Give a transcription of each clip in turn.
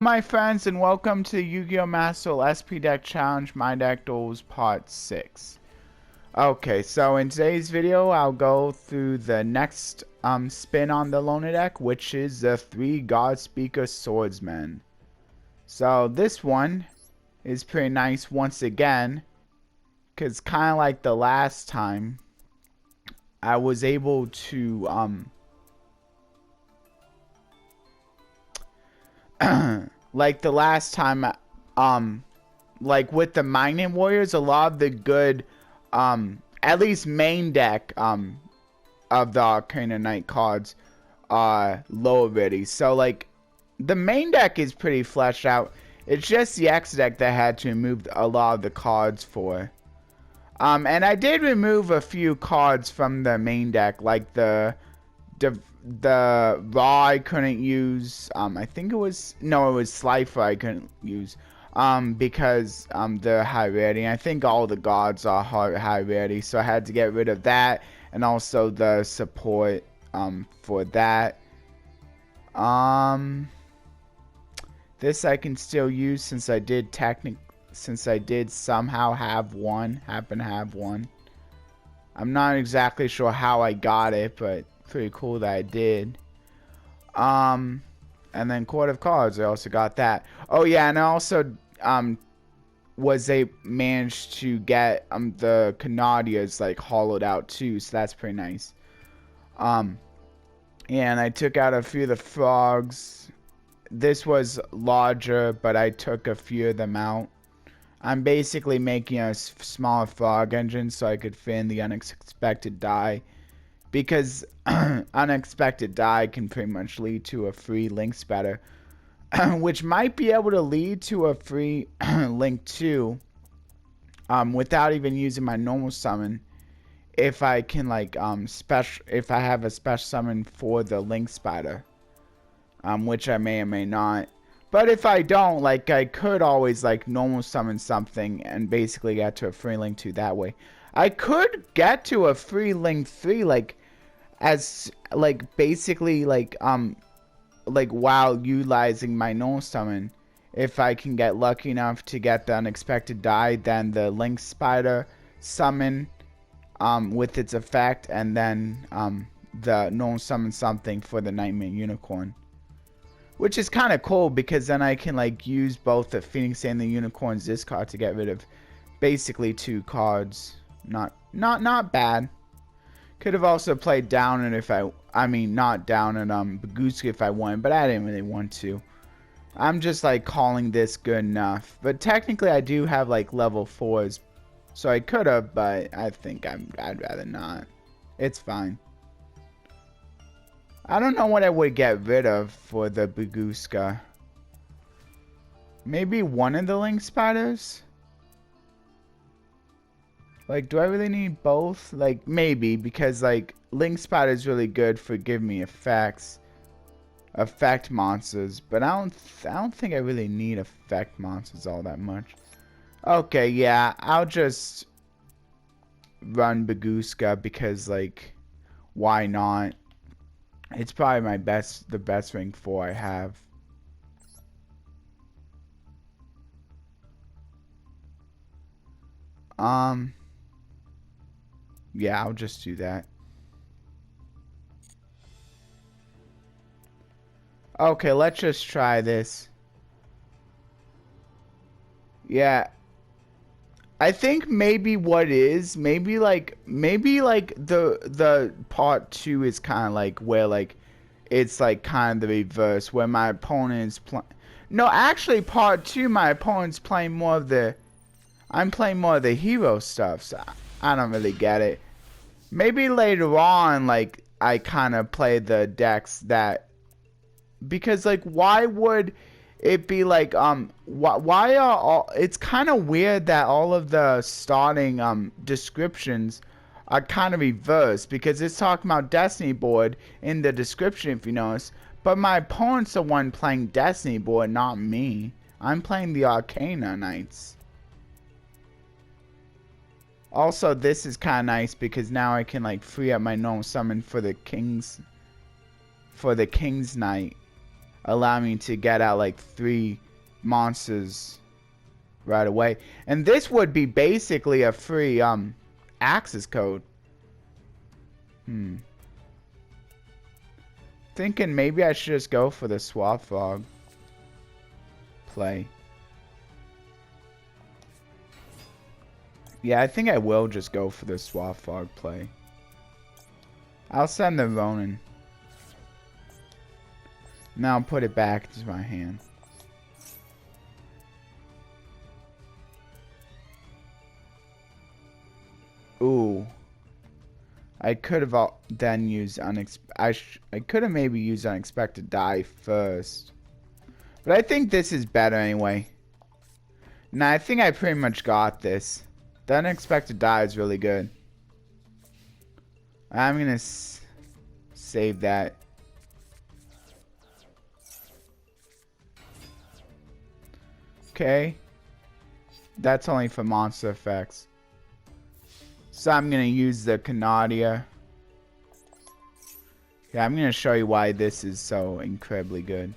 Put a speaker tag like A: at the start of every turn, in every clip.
A: My friends, and welcome to Yu-Gi-Oh! Master SP Deck Challenge My Deck Duels Part 6. Okay, so in today's video, I'll go through the next spin on the loner deck, which is the Three Godspeaker Swordsmen. So this one is pretty nice once again, because kind of like the last time, I was able to like the last time, like with the Magnet Warriors, a lot of the good, at least main deck, of the Arcana Knight cards are low already. So, like, the main deck is pretty fleshed out. It's just the X deck that had to remove a lot of the cards for. And I did remove a few cards from the main deck, like the Raw I couldn't use. I think it was Slifer I couldn't use. Because they're high rarity. I think all the gods are high rarity, so I had to get rid of that, and also the support for that. This I can still use since I did somehow happen to have one. I'm not exactly sure how I got it, but pretty cool that I did. And then Court of Cards, I also got that. Oh yeah, and I also managed to get the Canadias like hollowed out too, so that's pretty nice. Yeah, and I took out a few of the frogs. This was larger, but I took a few of them out. I'm basically making a smaller frog engine so I could fit in the unexpected die, because unexpected die can pretty much lead to a free link spatter, which might be able to lead to a free link 2 without even using my normal summon, if I can like if I have a special summon for the link spider, which I may or may not. But if I don't, like, I could always like normal summon something and basically get to a free link 2 that way. I could get to a free link 3 like basically while utilizing my normal summon. If I can get lucky enough to get the unexpected die, then the link spider summon with its effect, and then the normal summon something for the Nightmare Unicorn, which is kind of cool, because then I can like use both the Phoenix and the Unicorn's discard to get rid of basically 2 cards. Not bad. Could have also played down it if not down at Baguska if I wanted, but I didn't really want to. I'm just like calling this good enough. But technically I do have like level 4s, so I could have, but I think I'd rather not. It's fine. I don't know what I would get rid of for the Baguska. Maybe one of the link spiders? Like, do I really need both? Like, maybe, because like link spider is really good for giving me effect monsters, but I don't think I really need effect monsters all that much. Okay, yeah, I'll just run Baguska because, like, why not? It's probably the best rank 4 I have. Yeah, I'll just do that. Okay, let's just try this. Yeah. I think maybe what is, maybe like the part 2 is kind of like where like it's like kind of the reverse, where my opponent is no, actually part 2 my opponent's playing more of the, I'm playing more of the hero stuff, so I don't really get it. Maybe later on, like, I kind of play the decks that, because like why would it be like why are all, it's kind of weird that all of the starting descriptions are kind of reversed, because it's talking about Destiny board in the description if you notice, but my opponent's the one playing Destiny board, not me. I'm playing the Arcana Knights. Also, this is kind of nice because now I can like free up my normal summon for the King's Knight. allow me to get out like 3 monsters right away. And this would be basically a free access code. Thinking maybe I should just go for the Swap Frog play. Yeah, I think I will just go for the Swap Frog play. I'll send the Ronin. Now I'll put it back into my hand. Ooh. I could have then used I could have maybe used Unexpected Die first. But I think this is better anyway. Nah, I think I pretty much got this. The Unexpected Die is really good. I'm gonna save that. Okay. That's only for monster effects. So I'm gonna use the Canadia. Yeah, I'm gonna show you why this is so incredibly good.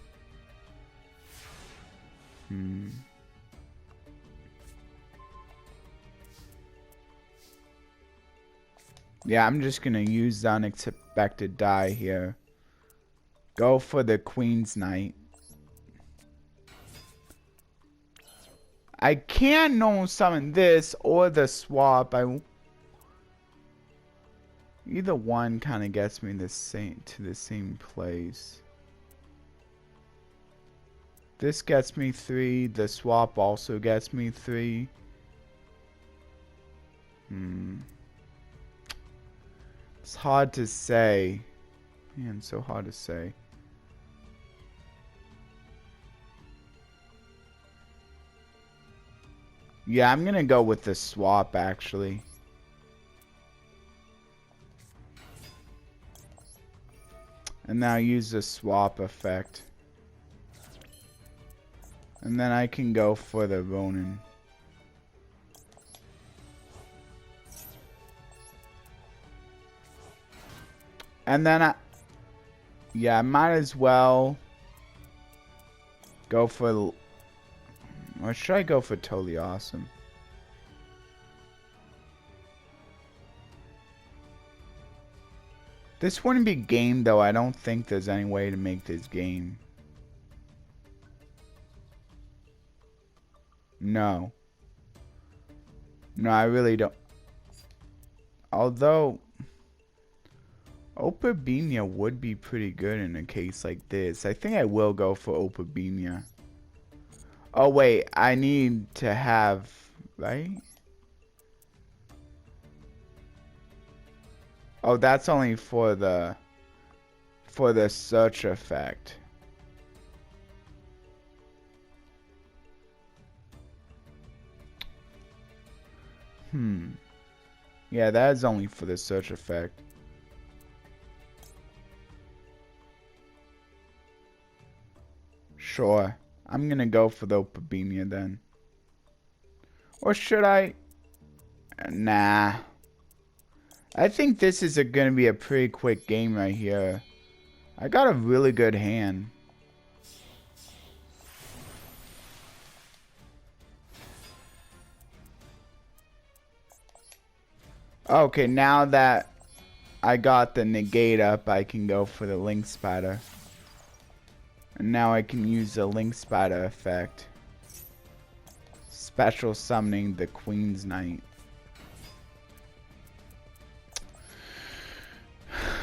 A: Yeah, I'm just gonna use the Unexpected Die here. Go for the Queen's Knight. I can no summon this or the swap. Either one kind of gets me to the same place. This gets me 3. The swap also gets me 3. It's hard to say. Man, so hard to say. Yeah, I'm gonna go with the swap actually. And now use the swap effect. And then I can go for the Ronin. And then I might as well go for, or should I go for Totally Awesome? This wouldn't be game though. I don't think there's any way to make this game. No. No, I really don't. Although Opabenia would be pretty good in a case like this. I think I will go for Opabenia. Oh wait, I need to have, right? Oh, that's only for the search effect. Yeah, that is only for the search effect. Sure. I'm gonna go for the Opabenia then. Or should I? Nah. I think this is gonna be a pretty quick game right here. I got a really good hand. Okay, now that I got the negate up, I can go for the Link Spider. And now I can use the Link Spider effect. Special summoning the Queen's Knight.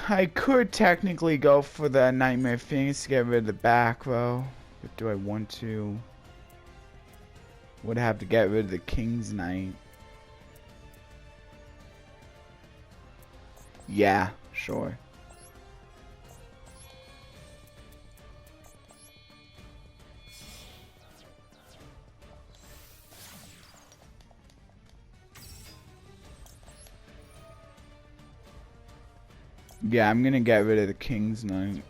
A: I could technically go for the Nightmare Phoenix to get rid of the back row. But do I want to? Would have to get rid of the King's Knight. Yeah, sure. Yeah, I'm gonna get rid of the King's Knight.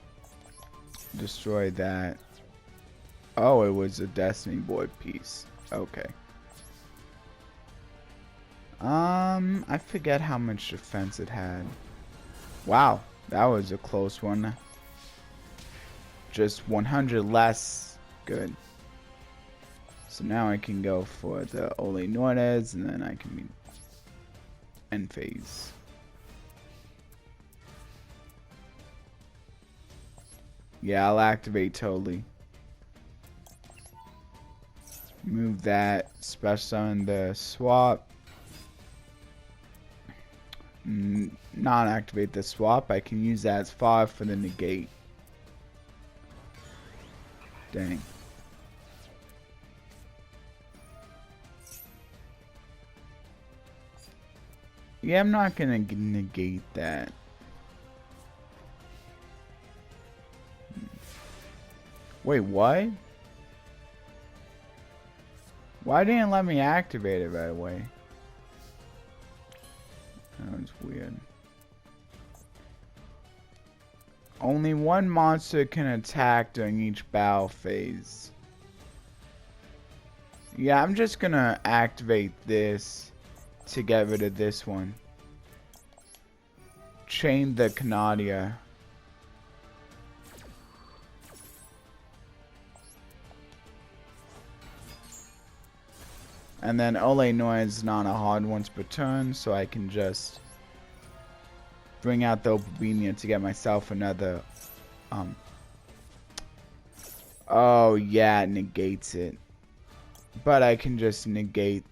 A: Destroy that. Oh, it was a Destiny Boy piece. Okay. I forget how much defense it had. Wow, that was a close one. just 100 less. Good. So now I can go for the Ole Nordes, and then I can end phase. Yeah, I'll activate Toadally. Move that. Special summon the swap. Not activate the swap. I can use that as 5 for the negate. Dang. Yeah, I'm not gonna negate that. Wait, what? Why didn't it let me activate it right away? That was weird. Only one monster can attack during each battle phase. Yeah, I'm just gonna activate this to get rid of this one. Chain the Canadia. And then Ole Noise is not a hard once per turn, so I can just bring out the Opalbenia to get myself another. Oh yeah, it negates it. But I can just negate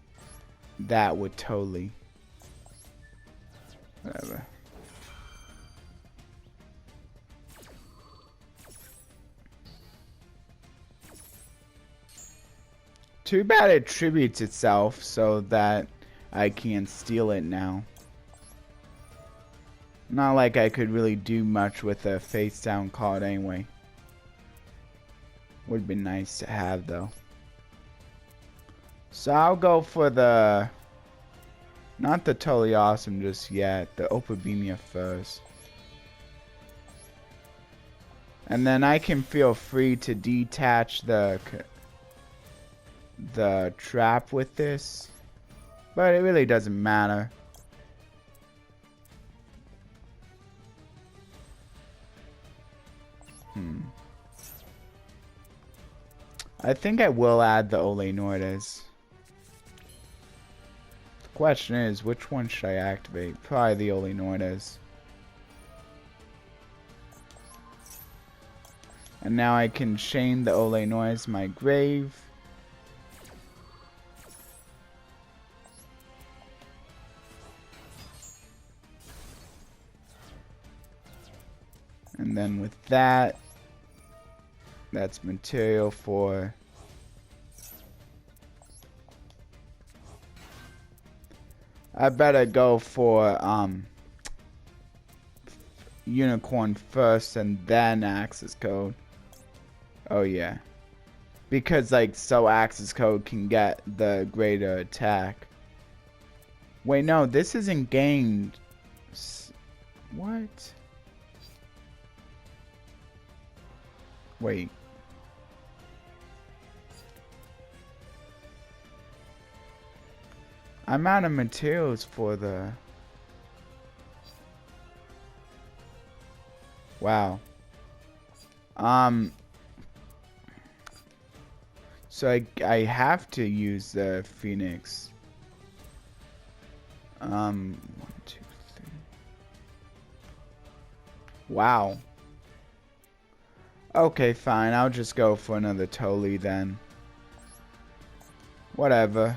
A: that with Toadally. Whatever. Too bad it tributes itself so that I can't steal it now. Not like I could really do much with a face down card anyway. Would be nice to have though. So I'll go for the, not the Toadally Awesome just yet, the Opalbenia first. And then I can feel free to detach the trap with this, but it really doesn't matter. I think I will add the Ole Nordes. The question is, which one should I activate? Probably the Ole Nordes. And now I can chain the Ole Nordes my grave. And then with that, that's material for I better go for Unicorn first and then Access Code. Oh yeah. Because like so Access Code can get the greater attack. Wait, no, this isn't gained. What? Wait. I'm out of materials for the... Wow. So I have to use the Phoenix. 1, 2, 3. Wow. Okay, fine. I'll just go for another Toadally then. Whatever.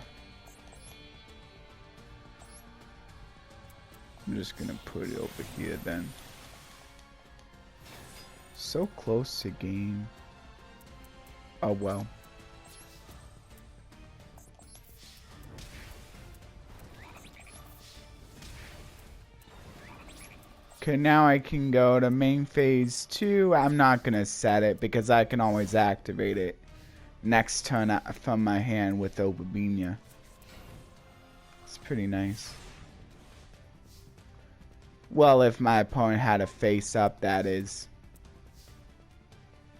A: I'm just gonna put it over here then. So close to game. Oh well. Okay, now I can go to main phase 2. I'm not gonna set it because I can always activate it next turn from my hand with Opalbenia. It's pretty nice. Well, if my opponent had a face up, that is.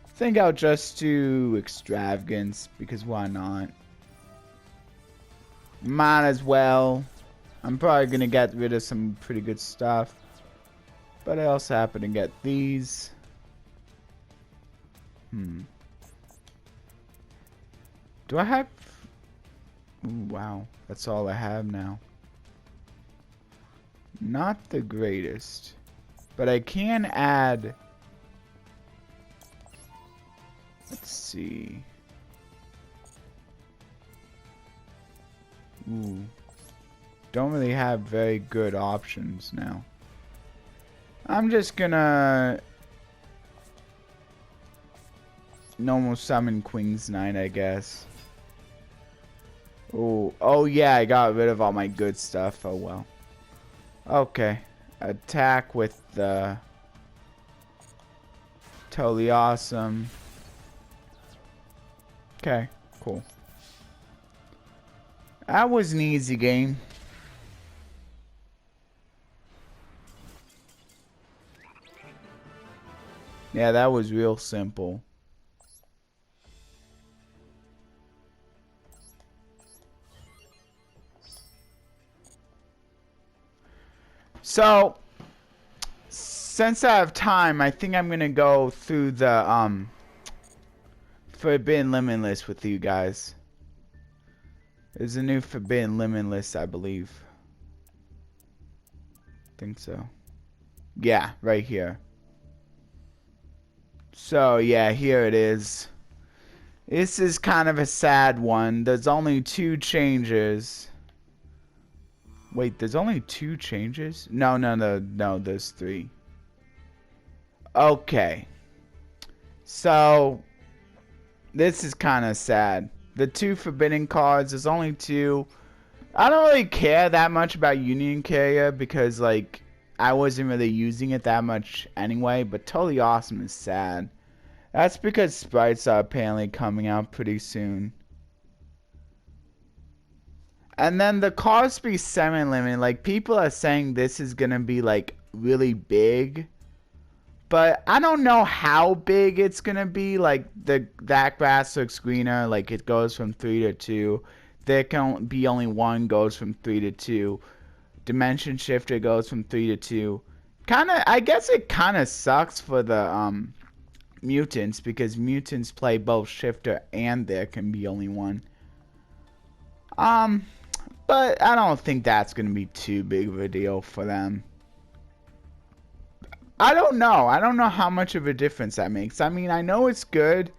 A: I think I'll just do Extravagance, because why not? Might as well. I'm probably going to get rid of some pretty good stuff. But I also happen to get these. Do I have... Ooh, wow. That's all I have now. Not the greatest. But I can add... Let's see. Ooh. Don't really have very good options now. I'm just gonna... normal summon Queen's Knight, I guess. Oh yeah, I got rid of all my good stuff. Oh well. Okay. Attack with the Totally Awesome. Okay, cool. That was an easy game. Yeah, that was real simple. So, since I have time, I think I'm gonna go through the Forbidden Limitless with you guys. There's a new Forbidden Limitless, I believe. Think so. Yeah, right here. So yeah, here it is. This is kind of a sad one. There's only 2 changes. Wait, there's only 2 changes? No, there's 3. Okay. So, this is kind of sad. The 2 forbidden cards, there's only 2. I don't really care that much about Union Carrier because, like, I wasn't really using it that much anyway, but Totally Awesome is sad. That's because sprites are apparently coming out pretty soon. And then the Cosby 7 limit, like, people are saying this is gonna be, like, really big. But I don't know how big it's gonna be. Like, that grass looks greener, like, it goes from 3 to 2. There can be only 1 goes from 3 to 2. Dimension Shifter goes from 3 to 2. I guess it kinda sucks for the, mutants, because mutants play both Shifter and there can be only 1. But I don't think that's going to be too big of a deal for them. I don't know. I don't know how much of a difference that makes. I mean, I know it's good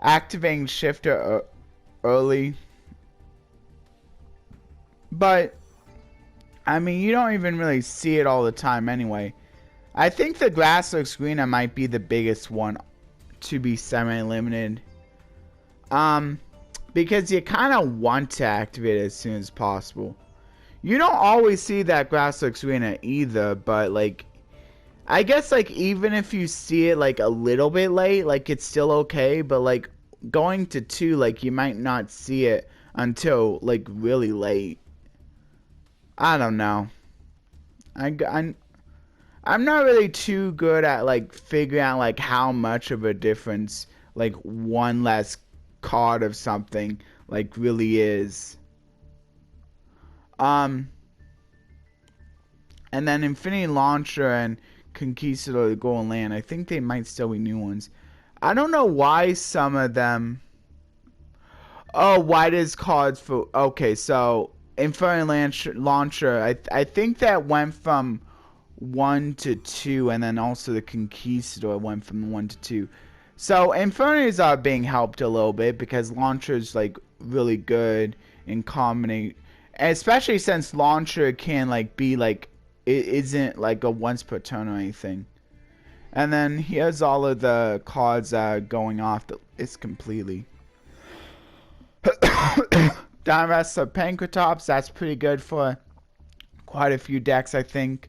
A: activating Shifter early. But, I mean, you don't even really see it all the time anyway. I think the grass looks greener might be the biggest one to be semi-limited. Because you kind of want to activate it as soon as possible. You don't always see that grass looks greener either, but like, I guess like even if you see it like a little bit late, like it's still okay, but like going to 2, like you might not see it until like really late. I don't know. I'm not really too good at like figuring out like how much of a difference like 1 less card of something like really is. And then Infinity Launcher and Conquistador the Golden Land, I think they might still be new ones. I don't know why some of them... Oh, why does cards for... Okay, so Infinity Launcher, I think that went from 1 to 2, and then also the Conquistador went from 1 to 2. So Infinities are being helped a little bit because Launcher's like really good in combination, especially since Launcher can like be like, it isn't like a once per turn or anything. And then here's all of the cards going off the list completely. Downrest of Pankratops, that's pretty good for quite a few decks, I think.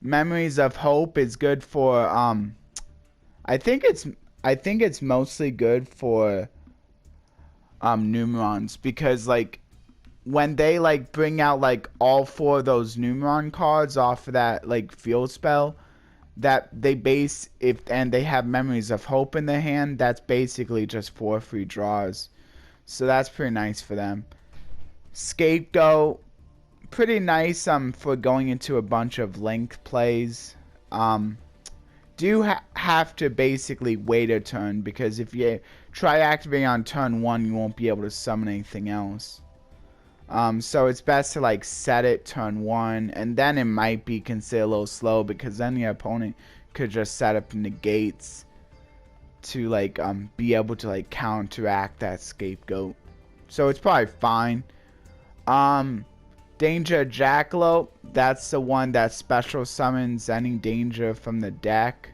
A: Memories of Hope is good for I think it's mostly good for Numerons, because like when they like bring out like all 4 of those Numeron cards off of that like field spell that they base, if and they have Memories of Hope in their hand, that's basically just 4 free draws. So that's pretty nice for them. Scapegoat, pretty nice for going into a bunch of link plays. do have to basically wait a turn, because if you try activating on turn 1, you won't be able to summon anything else. So it's best to like set it turn 1, and then it might be considered a little slow, because then your opponent could just set up negates to like be able to like counteract that scapegoat. So it's probably fine. Danger Jackalope, that's the one that special summons any danger from the deck.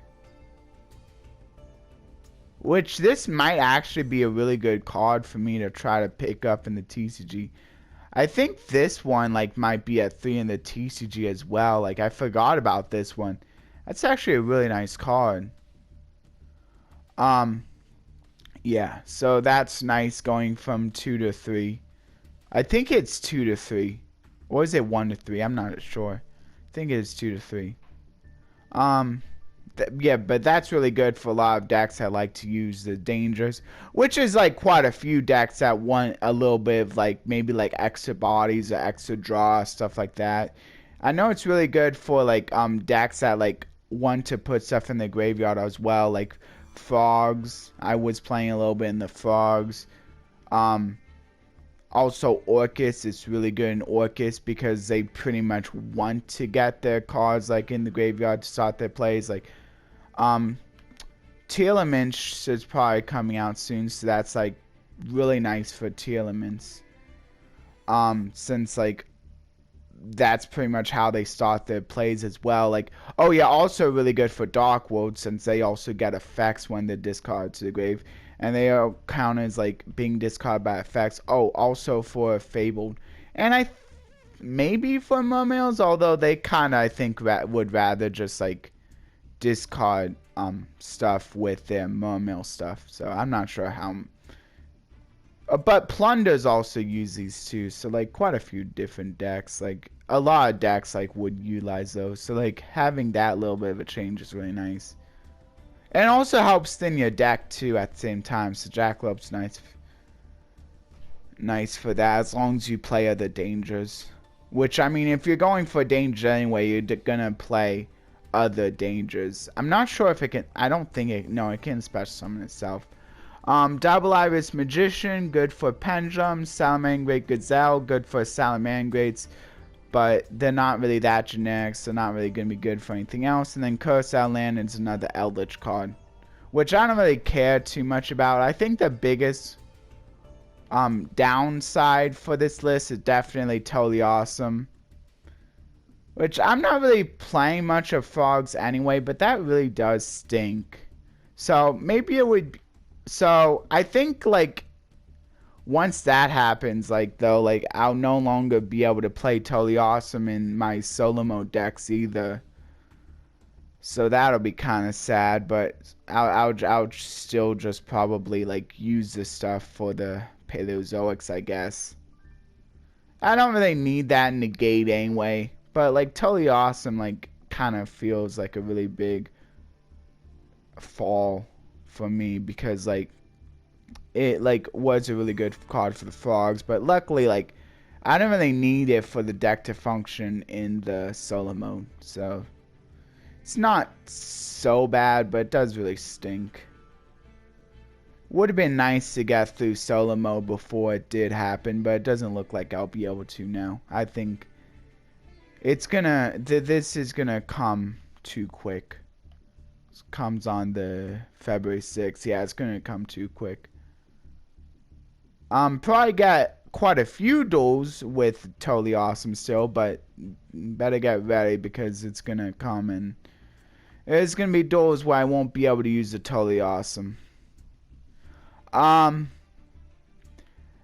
A: Which this might actually be a really good card for me to try to pick up in the TCG. I think this one like might be at 3 in the TCG as well. Like I forgot about this one. That's actually a really nice card. Yeah, so that's nice going from 2 to 3. I think it's 2 to 3. Or is it 1 to 3? I'm not sure. I think it is 2 to 3. Yeah, but that's really good for a lot of decks that like to use the dangers, which is like quite a few decks that want a little bit of like maybe like extra bodies or extra draw, stuff like that. I know it's really good for like decks that like want to put stuff in the graveyard as well, like frogs. I was playing a little bit in the frogs. Also Orcus is really good in Orcus, because they pretty much want to get their cards like in the graveyard to start their plays. Like Telements is probably coming out soon, so that's like really nice for Telements. Since like that's pretty much how they start their plays as well. Like, oh yeah, also really good for Dark World, since they also get effects when they're discarded to the grave. And they are counted as like being discarded by effects. Oh, also for Fabled. And maybe for Mermails, although they kind of, I think, would rather just like discard stuff with their Mermail stuff. So I'm not sure how. But Plunders also use these too. So like quite a few different decks. Like a lot of decks like would utilize those. So like having that little bit of a change is really nice. And it also helps thin your deck too at the same time. So Jackalope's nice for that, as long as you play other dangers. Which, I mean, if you're going for danger anyway, you're gonna play other dangers. I'm not sure if it can. I don't think it. No, it can special summon itself. Double Iris Magician, good for Pendulum. Salamangrate Gazelle, good for Salamangrates. But they're not really that generic, so not really going to be good for anything else. And then Curse Outland is another Eldritch card, which I don't really care too much about. I think the biggest downside for this list is definitely Toadally Awesome, which I'm not really playing much of frogs anyway, but that really does stink. So maybe it would. So I think like once that happens, like though, like I'll no longer be able to play Toadally Awesome in my solo mode decks either. So that'll be kind of sad, but I'll still just probably like use this stuff for the Paleozoics, I guess. I don't really need that negate anyway, but like Toadally Awesome like kind of feels like a really big fall for me, because like it like was a really good card for the frogs, but luckily like I don't really need it for the deck to function in the solo mode, so it's not so bad, but it does really stink. Would have been nice to get through solo mode before it did happen, but it doesn't look like I'll be able to now. I think it's gonna this is gonna come too quick. It comes on the February 6th. Yeah, it's gonna come too quick. Probably got quite a few duels with Toadally Awesome still, but better get ready, because it's gonna come, and there's gonna be duels where I won't be able to use the Toadally Awesome. And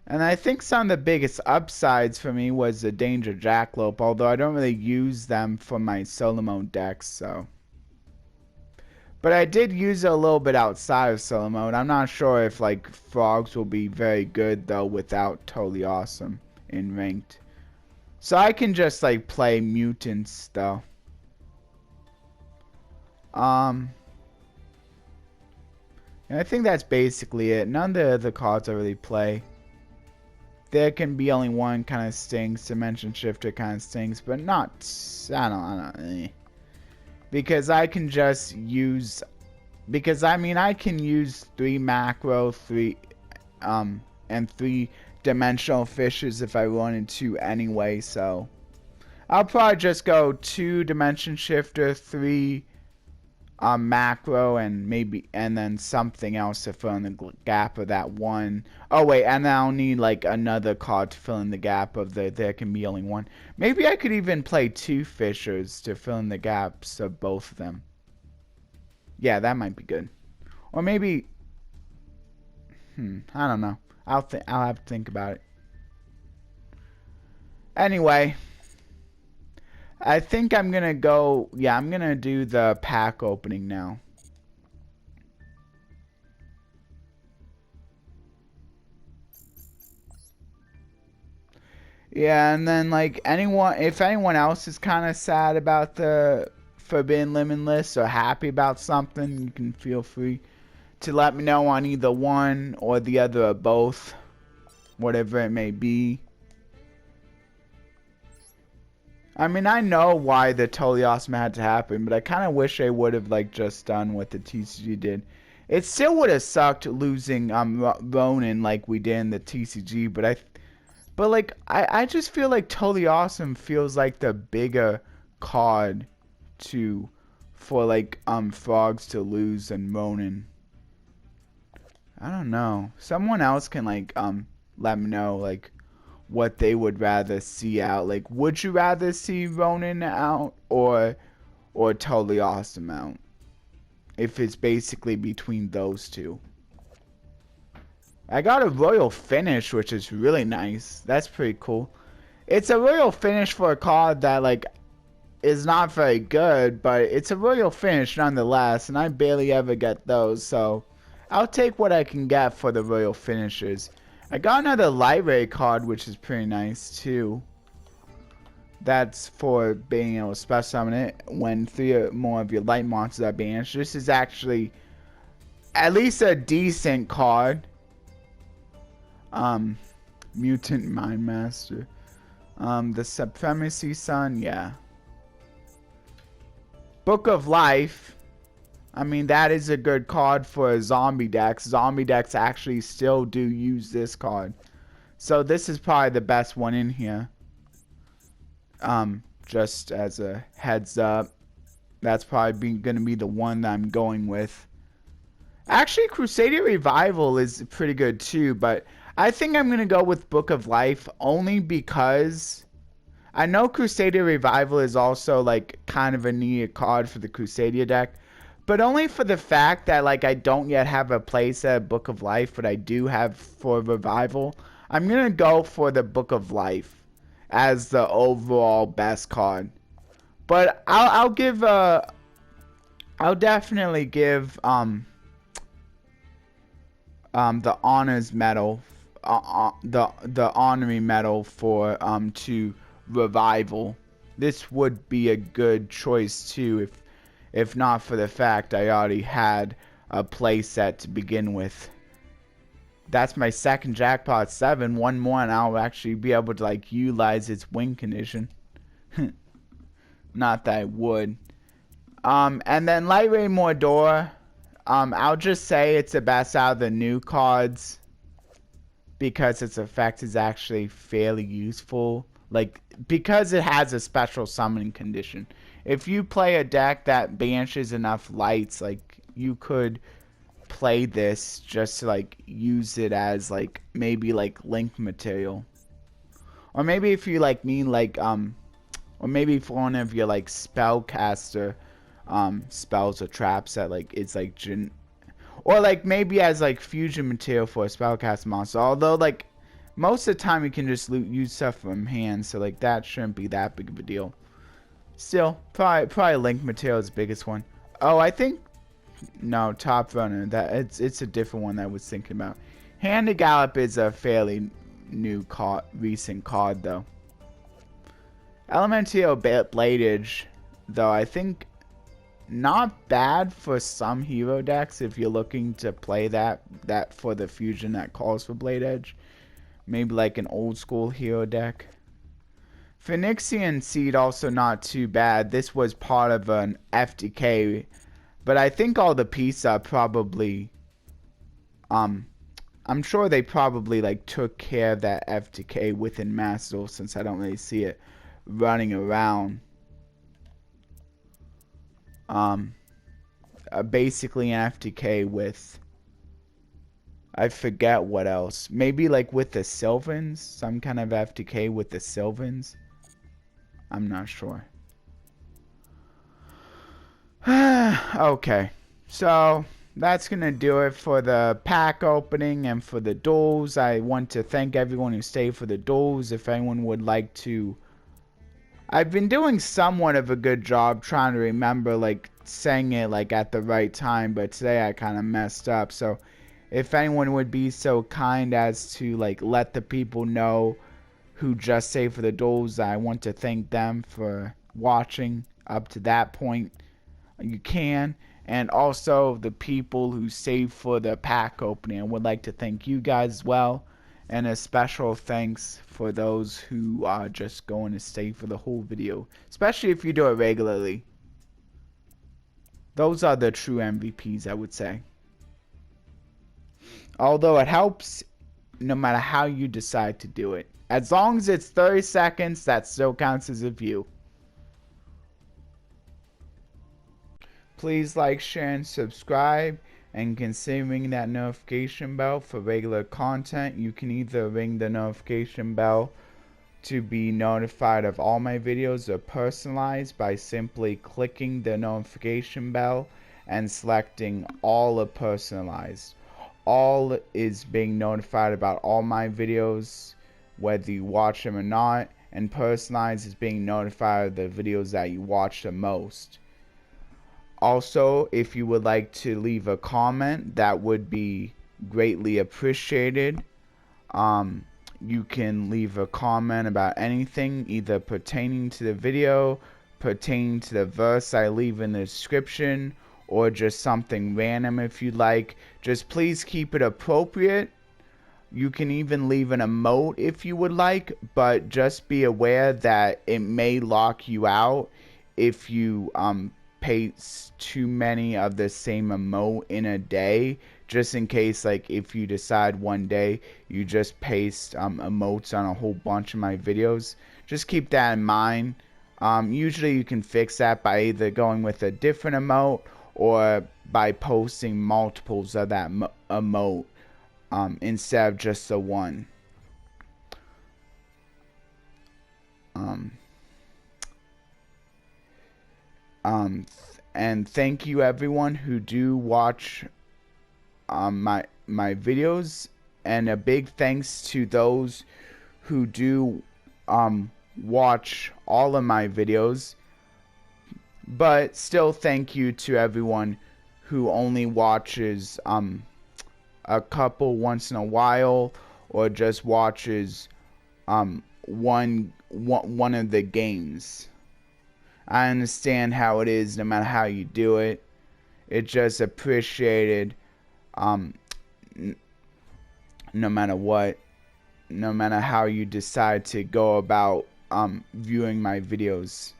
A: I think some of the biggest upsides for me was the Danger Jackalope, although I don't really use them for my solo mode decks, so. But I did use it a little bit outside of solo mode. I'm not sure if like frogs will be very good though without Toadally Awesome in ranked. So I can just like play mutants though. And I think that's basically it. None of the other cards I really play. There can be only one kind of stinks. Dimension Shifter kind of stinks, but not. I don't. because I can just use, because I mean I can use 3 macro, and 3-dimensional fishes if I wanted to anyway, so I'll probably just go 2-dimension shifter, 3 macro, and then something else to fill in the gap of that one. Oh wait, and then I'll need like another card to fill in the gap of there can be only one. Maybe I could even play 2 fishers to fill in the gaps of both of them. Yeah, that might be good. Or maybe, I don't know. I'll have to think about it. Anyway, I think I'm gonna go. Yeah, I'm gonna do the pack opening now. Yeah, and then like if anyone else is kind of sad about the Forbidden Limitless or happy about something, you can feel free to let me know on either one or the other or both, whatever it may be. I mean, I know why the Toadally Awesome had to happen, but I kind of wish they would have like just done what the TCG did. It still would have sucked losing Ronin like we did in the TCG, but like I just feel like Toadally Awesome feels like the bigger card for like frogs to lose and Ronin. I don't know. Someone else can like let me know like what they would rather see out. Like, would you rather see Ronin out or Toadally Awesome out? If it's basically between those two. I got a royal finish, which is really nice. That's pretty cool. It's a royal finish for a card that like is not very good, but it's a royal finish nonetheless, and I barely ever get those, so I'll take what I can get for the royal finishes. I got another light ray card, which is pretty nice too. That's for being able to special summon it when 3 or more of your light monsters are banished. This is actually at least a decent card. Mutant Mind Master. The Supremacy Sun, yeah. Book of Life. I mean, that is a good card for a zombie deck. Zombie decks actually still do use this card. So this is probably the best one in here. Just as a heads up. That's probably going to be the one that I'm going with. Actually, Crusader Revival is pretty good too, but I think I'm going to go with Book of Life only because I know Crusader Revival is also like kind of a needed card for the Crusader deck. But only for the fact that like I don't yet have a place at Book of Life, but I do have for Revival. I'm going to go for the Book of Life as the overall best card. But I'll definitely give the honors medal the honorary medal for to Revival. This would be a good choice too if not for the fact I already had a playset to begin with. That's my second jackpot 7. One more and I'll actually be able to like utilize its win condition. Not that I would. And then Light Ray Mordor. I'll just say it's the best out of the new cards because its effect is actually fairly useful. Like, because it has a special summoning condition. If you play a deck that banishes enough lights, like, you could play this just to, like, use it as, like, maybe, like, link material. Or maybe if you, like, need, like, or maybe for one of your, like, spellcaster, spells or traps that, like, it's, like, or, like, maybe as, like, fusion material for a spellcaster monster. Although, like, most of the time you can just use stuff from hand, so, like, that shouldn't be that big of a deal. Still, probably link material is the biggest one. Oh, I think no, Top Runner. It's a different one that I was thinking about. Hand to Gallop is a fairly new recent card though. Elemental Bladage, though, I think not bad for some hero decks if you're looking to play that for the fusion that calls for Blade Edge. Maybe like an old school hero deck. Phoenixian seed also not too bad. This was part of an FTK, but I think all the pieces are probably I'm sure they probably like took care of that FTK within Master, since I don't really see it running around. Basically an FTK with, I forget what else. Maybe like with the Sylvans, some kind of FTK with the Sylvans. I'm not sure. Okay, so that's gonna do it for the pack opening and for the duels. I want to thank everyone who stayed for the duels. If anyone would like to, I've been doing somewhat of a good job trying to remember like saying it like at the right time, but today I kind of messed up. So if anyone would be so kind as to like let the people know who just stayed for the duels, I want to thank them for watching up to that point. You can. And also the people who saved for the pack opening, I would like to thank you guys as well. And a special thanks for those who are just going to stay for the whole video, especially if you do it regularly. Those are the true MVPs, I would say. Although it helps no matter how you decide to do it. As long as it's 30 seconds, that still counts as a view. Please like, share, and subscribe, and consider ringing that notification bell for regular content. You can either ring the notification bell to be notified of all my videos, or personalized by simply clicking the notification bell and selecting all are personalized. All is being notified about all my videos, whether you watch them or not, and personalized is being notified of the videos that you watch the most. Also, if you would like to leave a comment, that would be greatly appreciated. You can leave a comment about anything, either pertaining to the video, pertaining to the verse I leave in the description, or just something random if you'd like. Just please keep it appropriate. You can even leave an emote if you would like, but just be aware that it may lock you out if you paste too many of the same emote in a day, just in case like if you decide one day you just paste emotes on a whole bunch of my videos. Just keep that in mind. Usually you can fix that by either going with a different emote or by posting multiples of that emote instead of just the one. And thank you everyone who do watch my videos, and a big thanks to those who do watch all of my videos, but still thank you to everyone who only watches a couple once in a while, or just watches one of the games. I understand how it is no matter how you do it. It's just appreciated no matter what, no matter how you decide to go about viewing my videos.